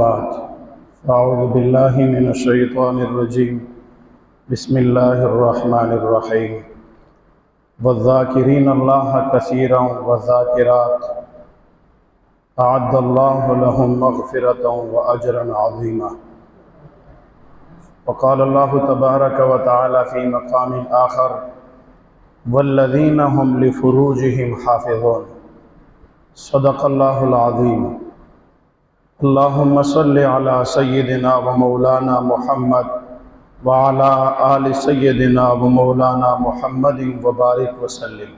بعد اعوذ باللہ من الشیطان الرجیم بسم اللہ الرحمن الرحیم والذاکرین اللہ کثیرا والذاکرات اعد اللہ لهم مغفرة واجرا عظیما وقال اللہ تبارک وتعالی فی مقام آخر والذین هم لفروجهم حافظون صدق اللہ العظیم اللہم صلی علی سیدنا و مولانا محمد وعلی آل سیدنا و مولانا محمد وبارک وسلم۔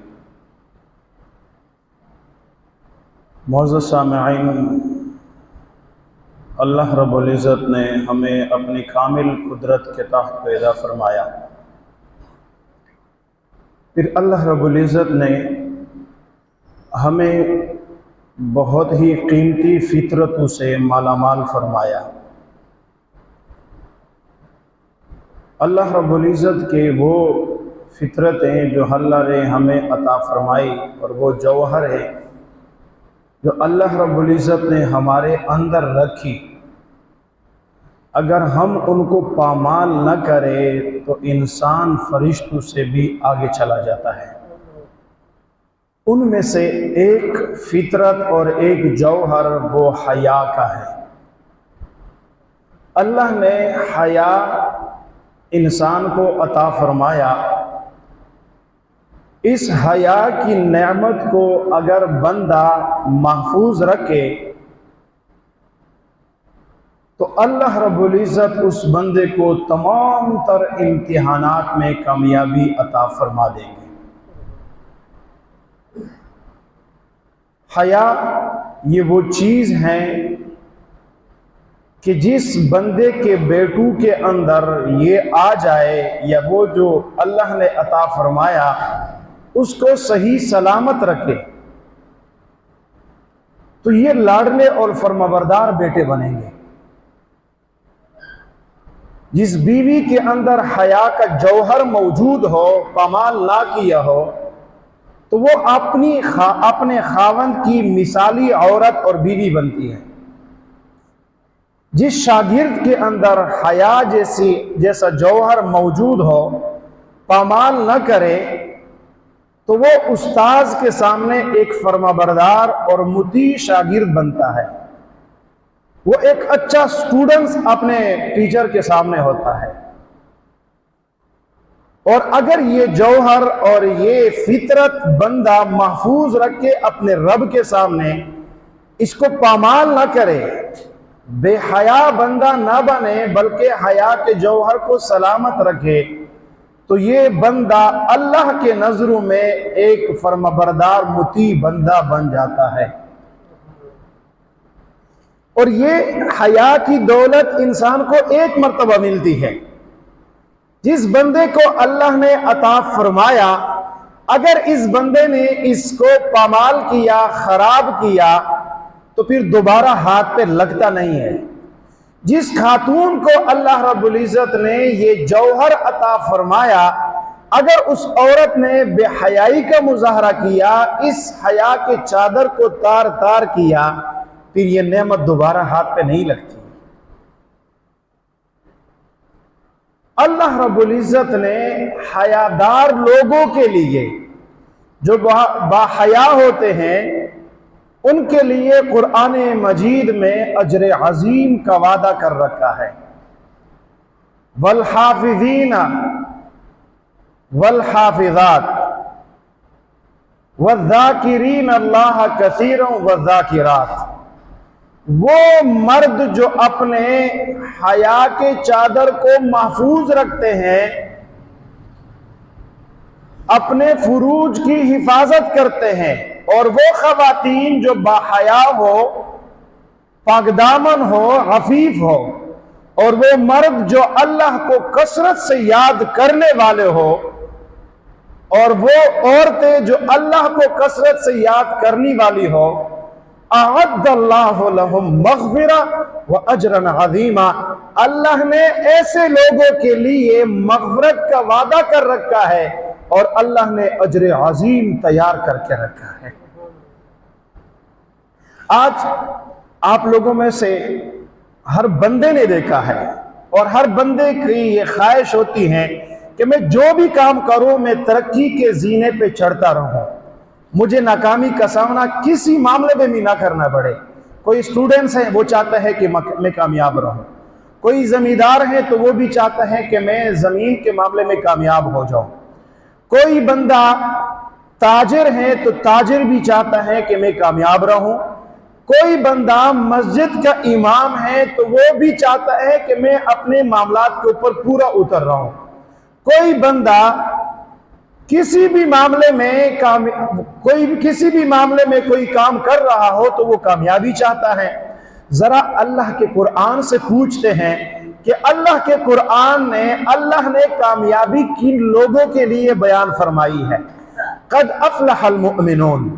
معزز سامعین، اللہ رب العزت نے ہمیں اپنی کامل قدرت کے تحت پیدا فرمایا، پھر اللہ رب العزت نے ہمیں بہت ہی قیمتی فطرتوں سے مالا مال فرمایا۔ اللہ رب العزت کے وہ فطرتیں جو اللہ نے ہمیں عطا فرمائی اور وہ جوہر ہے جو اللہ رب العزت نے ہمارے اندر رکھی، اگر ہم ان کو پامال نہ کریں تو انسان فرشتوں سے بھی آگے چلا جاتا ہے۔ ان میں سے ایک فطرت اور ایک جوہر وہ حیا کا ہے۔ اللہ نے حیا انسان کو عطا فرمایا۔ اس حیا کی نعمت کو اگر بندہ محفوظ رکھے تو اللہ رب العزت اس بندے کو تمام تر امتحانات میں کامیابی عطا فرما دیں گے۔ حیا یہ وہ چیز ہے کہ جس بندے کے بیٹو کے اندر یہ آ جائے یا وہ جو اللہ نے عطا فرمایا اس کو صحیح سلامت رکھے تو یہ لاڈلے اور فرمانبردار بیٹے بنیں گے۔ جس بیوی کے اندر حیا کا جوہر موجود ہو، پامال نہ کیا ہو، تو وہ اپنے خاوند کی مثالی عورت اور بیوی بنتی ہے۔ جس شاگرد کے اندر حیا جیسا جوہر موجود ہو، پامال نہ کرے، تو وہ استاذ کے سامنے ایک فرمانبردار اور مطیع شاگرد بنتا ہے۔ وہ ایک اچھا اسٹوڈنٹ اپنے ٹیچر کے سامنے ہوتا ہے۔ اور اگر یہ جوہر اور یہ فطرت بندہ محفوظ رکھے اپنے رب کے سامنے، اس کو پامال نہ کرے، بے حیا بندہ نہ بنے بلکہ حیا کے جوہر کو سلامت رکھے، تو یہ بندہ اللہ کے نظروں میں ایک فرمانبردار مطیع بندہ بن جاتا ہے۔ اور یہ حیا کی دولت انسان کو ایک مرتبہ ملتی ہے۔ جس بندے کو اللہ نے عطا فرمایا، اگر اس بندے نے اس کو پامال کیا، خراب کیا، تو پھر دوبارہ ہاتھ پہ لگتا نہیں ہے۔ جس خاتون کو اللہ رب العزت نے یہ جوہر عطا فرمایا، اگر اس عورت نے بے حیائی کا مظاہرہ کیا، اس حیا کے چادر کو تار تار کیا، پھر یہ نعمت دوبارہ ہاتھ پہ نہیں لگتی۔ اللہ رب العزت نے حیادار لوگوں کے لیے جو باحیا ہوتے ہیں ان کے لیے قرآن مجید میں اجر عظیم کا وعدہ کر رکھا ہے۔ والحافظین والحافظات والذاکرین اللہ کثیرا والذاکرات، وہ مرد جو اپنے حیا کے چادر کو محفوظ رکھتے ہیں، اپنے فروج کی حفاظت کرتے ہیں، اور وہ خواتین جو باحیا ہو، پاک دامن ہو، عفیف ہو، اور وہ مرد جو اللہ کو کثرت سے یاد کرنے والے ہو، اور وہ عورتیں جو اللہ کو کثرت سے یاد کرنے والی ہو، اعد اللہ لہم مغفرہ واجرا عظیما، اللہ نے ایسے لوگوں کے لیے مغفرت کا وعدہ کر رکھا ہے اور اللہ نے اجر عظیم تیار کر کے رکھا ہے۔ آج آپ لوگوں میں سے ہر بندے نے دیکھا ہے اور ہر بندے کی یہ خواہش ہوتی ہے کہ میں جو بھی کام کروں میں ترقی کے زینے پہ چڑھتا رہوں، مجھے ناکامی کا سامنا کسی معاملے میں بھی نہ کرنا پڑے۔ کوئی اسٹوڈنٹس ہیں وہ چاہتا ہے کہ میں کامیاب رہوں، کوئی زمیندار ہے تو وہ بھی چاہتا ہے کہ میں زمین کے معاملے میں کامیاب ہو جاؤں، کوئی بندہ تاجر ہے تو تاجر بھی چاہتا ہے کہ میں کامیاب رہوں، کوئی بندہ مسجد کا امام ہے تو وہ بھی چاہتا ہے کہ میں اپنے معاملات کے اوپر پورا اتر رہا ہوں، کوئی بندہ کسی بھی معاملے میں کوئی کام کر رہا ہو تو وہ کامیابی چاہتا ہے۔ ذرا اللہ کے قرآن سے پوچھتے ہیں کہ اللہ کے قرآن نے کامیابی کن لوگوں کے لیے بیان فرمائی ہے؟ قد افلح المؤمنون،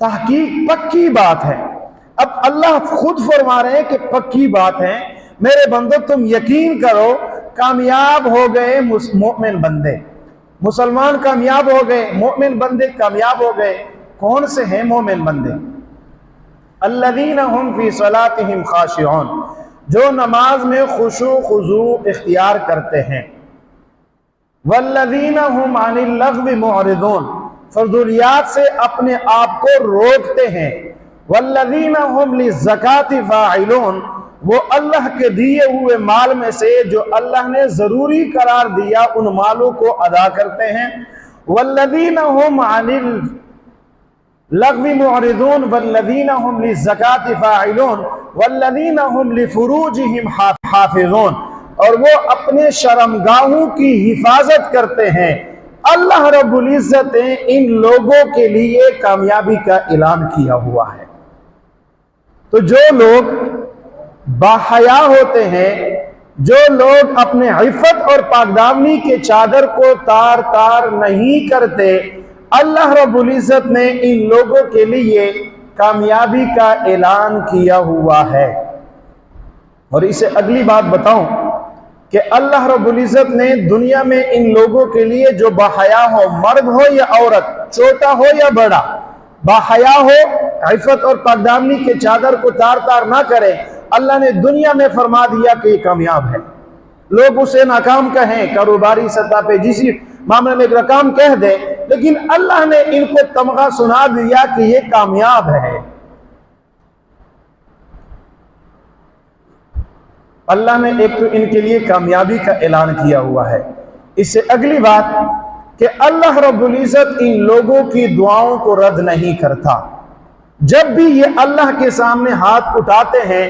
تحقیق پکی بات ہے۔ اب اللہ خود فرما رہے ہیں کہ پکی بات ہے، میرے بندو تم یقین کرو، کامیاب ہو گئے مومن بندے، مسلمان کامیاب ہو گئے، مومن بندے کامیاب ہو گئے۔ کون سے ہیں مومن بندے؟ الذین هم فی صلاتہم خاشعون، جو نماز میں خشوع خضوع اختیار کرتے ہیں۔ والذین هم عن اللغو معرضون، فضولیات سے اپنے آپ کو روکتے ہیں۔ والذین هم للزکاۃ فاعلون، وہ اللہ کے دیے ہوئے مال میں سے جو اللہ نے ضروری قرار دیا ان مالوں کو ادا کرتے ہیں۔ والذین هم عن اللغو معرضون والذین هم للزکاۃ فاعلون والذین هم لفروجہم حافظون، اور وہ اپنے شرمگاہوں کی حفاظت کرتے ہیں۔ اللہ رب العزت نے ان لوگوں کے لیے کامیابی کا اعلان کیا ہوا ہے۔ تو جو لوگ باحیا ہوتے ہیں، جو لوگ اپنے عفت اور پاکدامنی کے چادر کو تار تار نہیں کرتے، اللہ رب العزت نے ان لوگوں کے لیے کامیابی کا اعلان کیا ہوا ہے۔ اور اسے اگلی بات بتاؤں کہ اللہ رب العزت نے دنیا میں ان لوگوں کے لیے جو باحیا ہو، مرد ہو یا عورت، چھوٹا ہو یا بڑا، باحیا ہو، عفت اور پاکدامنی کے چادر کو تار تار نہ کرے، اللہ نے دنیا میں فرما دیا کہ یہ کامیاب ہے۔ لوگ اسے ناکام کہیں، کاروباری سطح پہ جسی معاملے میں ناکام کہہ دے، لیکن اللہ نے ان کو تمغہ سنا دیا کہ یہ کامیاب ہے۔ اللہ نے ایک تو ان کے لیے کامیابی کا اعلان کیا ہوا ہے۔ اس سے اگلی بات کہ اللہ رب العزت ان لوگوں کی دعاؤں کو رد نہیں کرتا۔ جب بھی یہ اللہ کے سامنے ہاتھ اٹھاتے ہیں،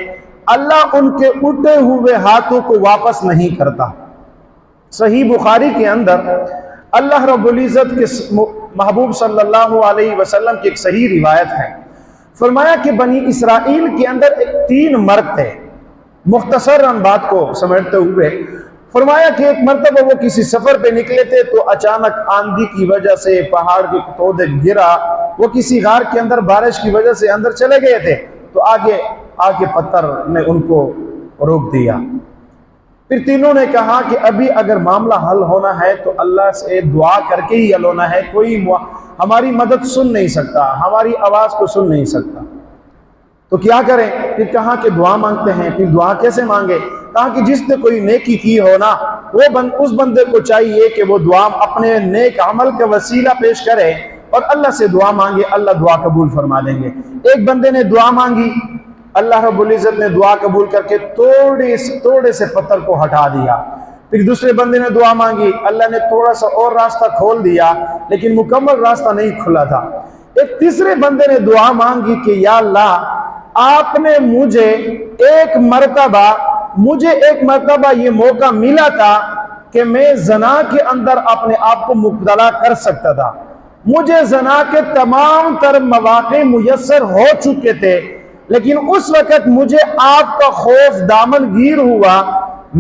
اللہ ان کے اٹھے ہوئے ہاتھوں کو واپس نہیں کرتا۔ صحیح بخاری کے اندر اللہ رب العزت کے محبوب صلی اللہ علیہ وسلم کی ایک صحیح روایت ہے، فرمایا کہ بنی اسرائیل کے اندر ایک 3 مرد تھے۔ مختصراً بات کو سمیٹتے ہوئے فرمایا کہ ایک مرتبہ وہ کسی سفر پہ نکلے تھے تو اچانک آندھی کی وجہ سے پہاڑ کے تودے گرا، وہ کسی غار کے اندر بارش کی وجہ سے اندر چلے گئے تھے، تو آگے پتھر نے ان کو روک دیا۔ پھر تینوں نے کہا کہ ابھی اگر معاملہ حل ہونا ہے تو اللہ سے دعا کر کے ہی حل ہونا ہے، کوئی ہماری مدد سن نہیں سکتا، ہماری آواز کو سن نہیں سکتا، تو کیا کریں؟ پھر کہا کہ دعا مانگتے ہیں۔ پھر دعا کیسے مانگے؟ کہا کہ جس نے کوئی نیکی کی ہو نا، اس بندے کو چاہیے کہ وہ دعا اپنے نیک عمل کا وسیلہ پیش کرے اور اللہ سے دعا مانگے، اللہ دعا قبول فرما دیں گے۔ ایک بندے نے دعا مانگی، اللہ رب العزت نے دعا قبول کر کے توڑے سے پتھر کو ہٹا دیا۔ پھر دوسرے بندے نے دعا مانگی، اللہ نے تھوڑا سا اور راستہ کھول دیا، لیکن مکمل راستہ نہیں کھلا تھا۔ ایک تیسرے بندے نے دعا مانگی کہ یا اللہ، آپ نے مجھے ایک مرتبہ یہ موقع ملا تھا کہ میں زنا کے اندر اپنے آپ کو مبتلا کر سکتا تھا، مجھے زنا کے تمام تر مواقع میسر ہو چکے تھے، لیکن اس وقت مجھے آپ کا خوف دامن گیر ہوا،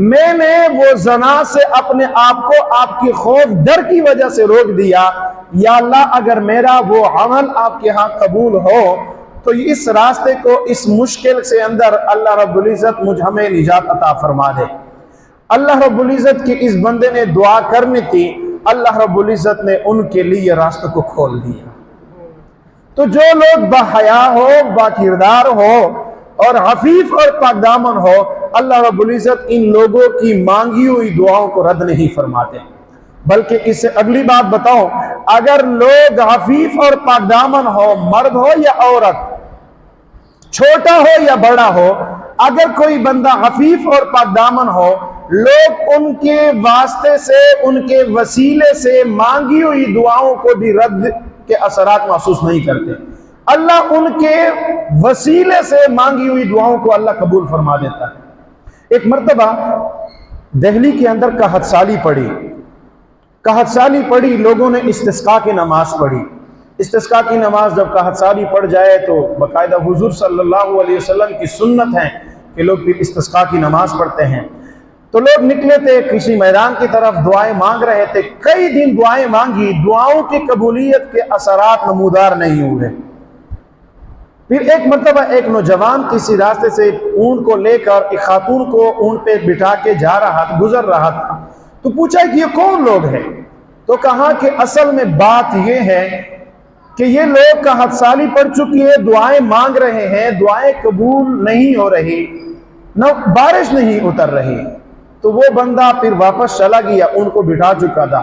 میں نے وہ زنا سے اپنے آپ کو آپ کی خوف ڈر کی وجہ سے روک دیا۔ یا اللہ، اگر میرا وہ عمل آپ کے ہاں قبول ہو تو اس راستے کو، اس مشکل سے اندر اللہ رب العزت ہمیں نجات عطا فرما دے۔ اللہ رب العزت کی اس بندے نے دعا کرنی تھی، اللہ رب العزت نے ان کے لیے راستہ کو کھول دیا۔ تو جو لوگ باحیا ہو، با کردار ہو اور عفیف اور پاک دامن ہو، اللہ رب العزت ان لوگوں کی مانگی ہوئی دعاؤں کو رد نہیں فرماتے۔ بلکہ اس سے اگلی بات بتاؤ، اگر لوگ عفیف اور پاک دامن ہو، مرد ہو یا عورت، چھوٹا ہو یا بڑا ہو، اگر کوئی بندہ عفیف اور پاک دامن ہو، لوگ ان کے واسطے سے، ان کے وسیلے سے مانگی ہوئی دعاؤں کو بھی رد کے اثرات محسوس نہیں کرتے۔ اللہ ان کے وسیلے سے مانگی ہوئی دعاؤں کو اللہ قبول فرما دیتا ہے۔ ایک مرتبہ دہلی کے اندر قحط سالی پڑی، لوگوں نے استسقاء کی نماز پڑھی۔ استسقاء کی نماز جب قحط سالی پڑ جائے تو باقاعدہ حضور صلی اللہ علیہ وسلم کی سنت ہے کہ لوگ پھر استسقاء کی نماز پڑھتے ہیں۔ تو لوگ نکلے تھے کسی میدان کی طرف، دعائیں مانگ رہے تھے، کئی دن دعائیں مانگی، دعاؤں کی قبولیت کے اثرات نمودار نہیں ہوئے۔ پھر ایک مرتبہ ایک نوجوان کسی راستے سے اونٹ کو لے کر ایک خاتون کو اونٹ پہ بٹھا کے گزر رہا تھا، تو پوچھا کہ یہ کون لوگ ہیں؟ تو کہا کہ اصل میں بات یہ ہے کہ یہ لوگ قحط سالی پڑ چکی ہے، دعائیں مانگ رہے ہیں، دعائیں قبول نہیں ہو رہی، نہ بارش نہیں اتر رہی۔ تو وہ بندہ پھر واپس چلا گیا، ان کو بٹھا چکا تھا،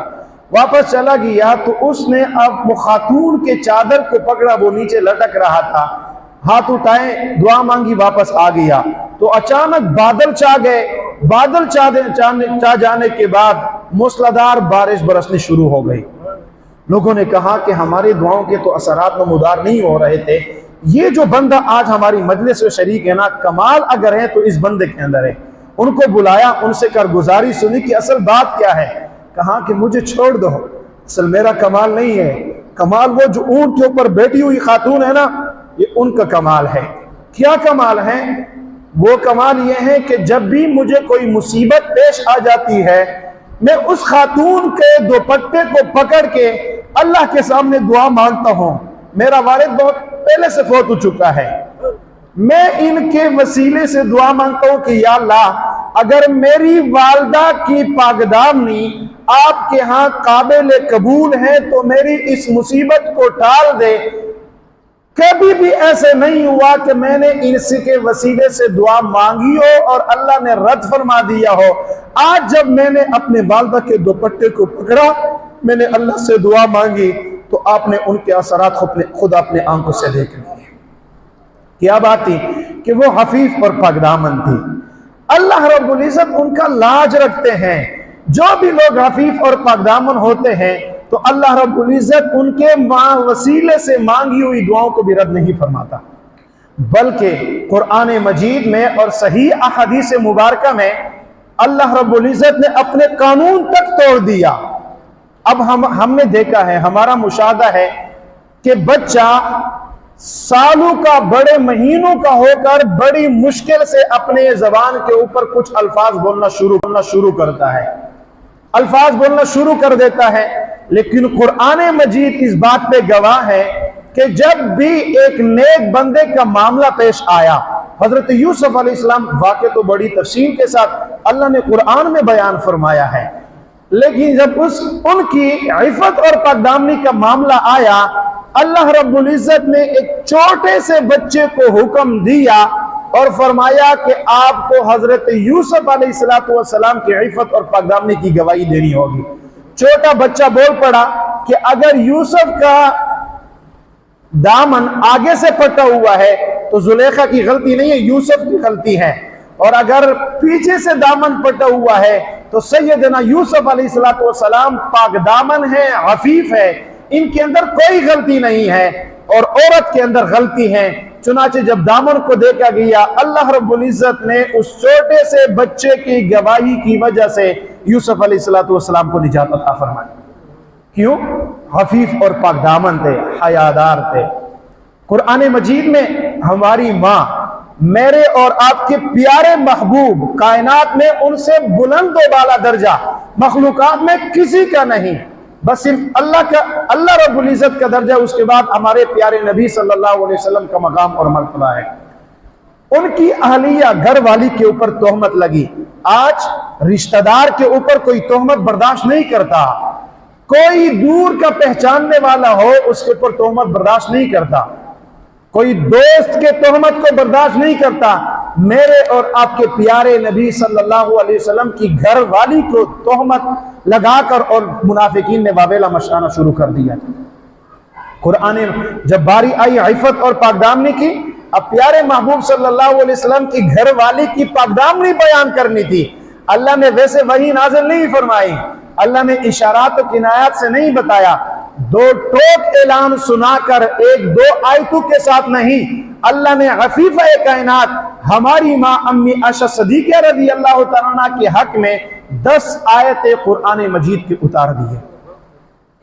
واپس چلا گیا تو اس نے اب وہ خاتون کے چادر کو پکڑا، وہ نیچے لٹک رہا تھا، ہاتھ اٹھائے، دعا مانگی، واپس آ گیا۔ تو اچانک بادل چھا گئے، بادل چھا جانے کے بعد موسلادھار بارش برسنی شروع ہو گئی۔ لوگوں نے کہا کہ ہماری دعاؤں کے تو اثرات نمودار نہیں ہو رہے تھے، یہ جو بندہ آج ہماری مجلس میں شریک ہے نا، کمال اگر ہے تو اس بندے کے اندر ہے۔ ان کو بلایا، ان سے کارگزاری سنی کہ اصل بات کیا ہے۔ کہا کہ مجھے چھوڑ دو، اصل میرا کمال نہیں ہے، کمال وہ جو اونٹ کے اوپر بیٹھی ہوئی خاتون ہے نا، یہ ان کا کمال ہے۔ کیا کمال ہے؟ وہ کمال یہ ہے کہ جب بھی مجھے کوئی مصیبت پیش آ جاتی ہے، میں اس خاتون کے دوپٹے کو پکڑ کے اللہ کے سامنے دعا مانگتا ہوں۔ میرا والد بہت پہلے سے فوت ہو چکا ہے، میں ان کے وسیلے سے دعا مانگتا ہوں کہ یا اللہ، اگر میری والدہ کی پاکدامنی آپ کے ہاں قابل قبول ہے تو میری اس مصیبت کو ٹال دے۔ کبھی بھی ایسے نہیں ہوا کہ میں نے اس کے وسیلے سے دعا مانگی ہو اور اللہ نے رد فرما دیا ہو۔ آج جب میں نے اپنے والدہ کے دوپٹے کو پکڑا، میں نے اللہ سے دعا مانگی، تو آپ نے ان کے اثرات خود اپنے آنکھوں سے دیکھ لیے۔ کیا بات تھی کہ وہ حفیف اور پاک دامن تھی۔ اللہ رب العزت ان کا لاج رکھتے ہیں۔ جو بھی لوگ حفیف اور پاک دامن ہوتے ہیں تو اللہ رب العزت ان کے وسیلے سے مانگی ہوئی دعاؤں کو بھی رد نہیں فرماتا، بلکہ قرآن مجید میں اور صحیح احادیث مبارکہ میں اللہ رب العزت نے اپنے قانون تک توڑ دیا۔ اب ہم نے دیکھا ہے، ہمارا مشاہدہ ہے کہ بچہ سالوں کا، بڑے مہینوں کا ہو کر بڑی مشکل سے اپنے زبان کے اوپر کچھ الفاظ بولنا شروع کرتا ہے، الفاظ بولنا شروع کر دیتا ہے۔ لیکن قرآن مجید اس بات پہ گواہ ہے کہ جب بھی ایک نیک بندے کا معاملہ پیش آیا، حضرت یوسف علیہ السلام، واقعہ تو بڑی تفصیل کے ساتھ اللہ نے قرآن میں بیان فرمایا ہے، لیکن جب ان کی عفت اور پاک دامنی کا معاملہ آیا، اللہ رب العزت نے ایک چھوٹے سے بچے کو حکم دیا اور فرمایا کہ آپ کو حضرت یوسف علیہ السلام کی عفت اور پاک دامنی کی گواہی دینی ہوگی۔ چھوٹا بچہ بول پڑا کہ اگر یوسف کا دامن آگے سے پٹا ہوا ہے تو زلیخا کی غلطی نہیں ہے، یوسف کی غلطی ہے، اور اگر پیچھے سے دامن پٹا ہوا ہے تو سیدنا یوسف علیہ السلام پاک دامن ہے، عفیف ہے، ان کے اندر کوئی غلطی نہیں ہے اور عورت کے اندر غلطی ہے۔ چنانچہ جب دامن کو دیکھا گیا، اللہ رب العزت نے اس چھوٹے سے بچے کی گواہی کی وجہ سے یوسف علیہ السلام کو نجات عطا فرمائی۔ کیوں؟ حفیف اور پاک دامن تھے، حیادار تھے۔ قرآن مجید میں ہماری ماں، میرے اور آپ کے پیارے محبوب، کائنات میں ان سے بلند و بالا درجہ مخلوقات میں کسی کا نہیں، بس صرف اللہ رب العزت کا درجہ، اس کے بعد ہمارے پیارے نبی صلی اللہ علیہ وسلم کا مقام اور مرتبہ ہے۔ ان کی اہلیہ، گھر والی کے اوپر تہمت لگی۔ آج رشتہ دار کے اوپر کوئی تہمت برداشت نہیں کرتا، کوئی دور کا پہچاننے والا ہو اس کے اوپر تہمت برداشت نہیں کرتا، کوئی دوست کے تہمت کو برداشت نہیں کرتا، میرے اور آپ کے پیارے نبی صلی اللہ علیہ وسلم کی گھر والی کو تہمت لگا کر اور منافقین نے واویلا مشانا شروع کر دیا. قرآن جب باری آئی عفت اور پاکدامنی کی، اب پیارے محبوب صلی اللہ علیہ وسلم کی گھر والی کی پاکدامنی بیان کرنی تھی. اللہ نے ویسے وحی نازل نہیں فرمائی، اللہ نے اشارات و کنایات سے نہیں بتایا، دو ٹوک اعلان سنا کر ایک دو آیتوں کے ساتھ نہیں، اللہ نے عفیفہ کائنات ہماری ماں امی عائشہ صدیقہ رضی اللہ تعالیٰ عنہ کے حق میں 10 آیتیں قرآن مجید کی اتار دی ہے.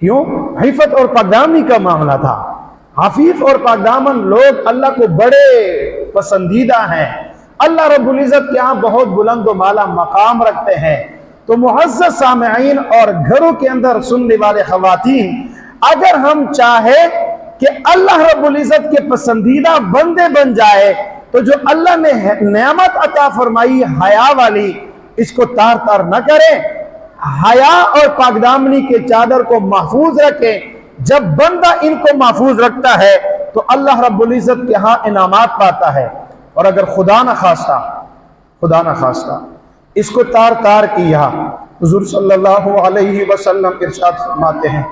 کیوں؟ عفت اور پاکدامنی کا معاملہ تھا. عفیف اور پاکدامن لوگ اللہ کو بڑے پسندیدہ ہیں، اللہ رب العزت کے ہاں بہت بلند و بالا مقام رکھتے ہیں. تو معزز سامعین اور گھروں کے اندر سننے والے خواتین، اگر ہم چاہیں کہ اللہ رب العزت کے پسندیدہ بندے بن جائے تو جو اللہ نے نعمت عطا فرمائی حیا والی، اس کو تار تار نہ کریں، حیا اور پاکدامنی کے چادر کو محفوظ رکھیں. جب بندہ ان کو محفوظ رکھتا ہے تو اللہ رب العزت کے ہاں انعامات پاتا ہے. اور اگر خدا نہ خواستہ اس کو تار تار کیا، حضور صلی اللہ علیہ وسلم ارشاد فرماتے ہیں،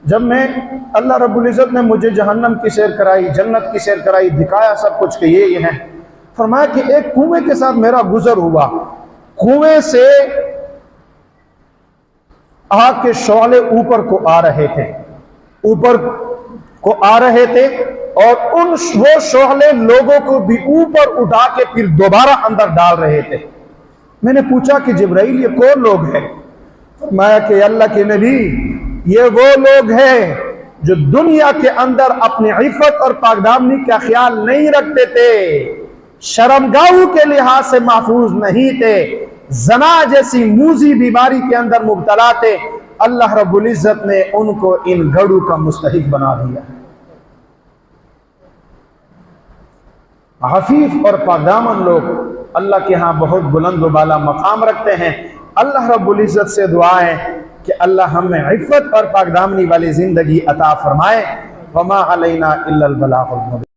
جب میں اللہ رب العزت نے مجھے جہنم کی سیر کرائی، جنت کی سیر کرائی، دکھایا سب کچھ کہ یہ ہیں، فرمایا کہ ایک کنویں کے ساتھ میرا گزر ہوا، کنویں سے آگ کے شعلے اوپر کو آ رہے تھے اور وہ شعلے لوگوں کو بھی اوپر اٹھا کے پھر دوبارہ اندر ڈال رہے تھے. میں نے پوچھا کہ جبرائیل یہ کون لوگ ہیں؟ فرمایا کہ اللہ کے نبی، یہ وہ لوگ ہیں جو دنیا کے اندر اپنی عفت اور پاکدامنی کا خیال نہیں رکھتے تھے، شرمگاہوں کے لحاظ سے محفوظ نہیں تھے، زنا جیسی موذی بیماری کے اندر مبتلا تھے. اللہ رب العزت نے ان کو ان گھڑوں کا مستحق بنا دیا. عفیف اور پاکدامن لوگ اللہ کے ہاں بہت بلند و بالا مقام رکھتے ہیں. اللہ رب العزت سے دعائیں کہ اللہ ہمیں عفت اور پاکدامنی والی زندگی عطا فرمائے. وما علینا الا البلاغ المبین.